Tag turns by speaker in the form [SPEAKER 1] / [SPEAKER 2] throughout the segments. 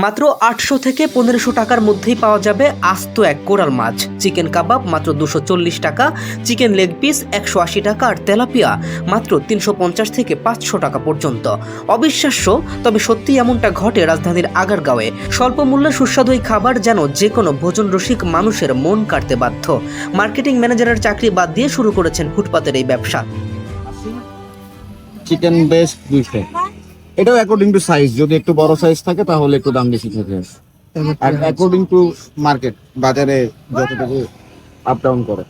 [SPEAKER 1] মাত্র ৮০০ থেকে ১৫০০ টাকার মধ্যেই পাওয়া যাবে আস্ত এক কোরাল মাছ। চিকেন কাবাব মাত্র ২৪০ টাকা, চিকেন লেগ পিস ১৮০ টাকা, আর তেলাপিয়া মাত্র ৩৫০ থেকে ৫০০ টাকা পর্যন্ত। অবিশ্বাস্য, তবে সত্যিই এমনটা ঘটে রাজধানীর আগারগাঁওয়ে। স্বল্প মূল্যে সুস্বাদু এই খাবার যেন যে কোনো ভোজন রসিক মানুষের মন কাড়তে বাধ্য। মার্কেটিং ম্যানেজারের চাকরি বাদ দিয়ে শুরু করেছেন ফুটপাতের এই ব্যবসা।
[SPEAKER 2] চিকেন বেস্ট 200, এটাও অ্যাকর্ডিং টু সাইজ। যদি একটু বড় সাইজ থাকে তাহলে একটু দাম বেশি থাকে, আর অ্যাকর্ডিং টু মার্কেট, বাজারে যতটুকু আপ ডাউন করে।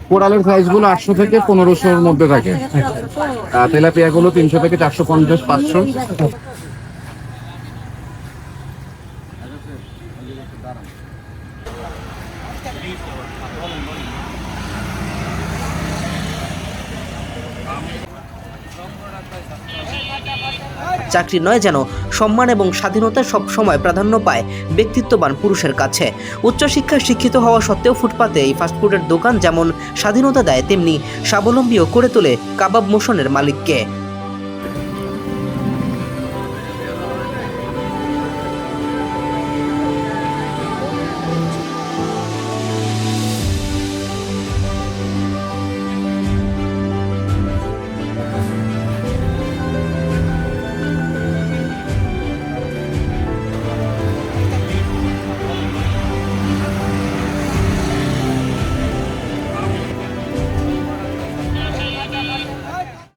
[SPEAKER 2] কোরালের সাইজ গুলো 800 থেকে 1500-র মধ্যে থাকে, তেলাপিয়া গুলো 300 থেকে 450, 500।
[SPEAKER 1] চাকরি নয়, যেন সম্মান এবং স্বাধীনতা সব সময় প্রাধান্য পায় ব্যক্তিত্ববান পুরুষের কাছে। উচ্চশিক্ষায় শিক্ষিত হওয়া সত্ত্বেও ফুটপাতে এই ফাস্টফুডের দোকান যেমন স্বাধীনতা দেয়, তেমনি স্বাবলম্বীও করে তোলে কাবাব মোশনের মালিককে।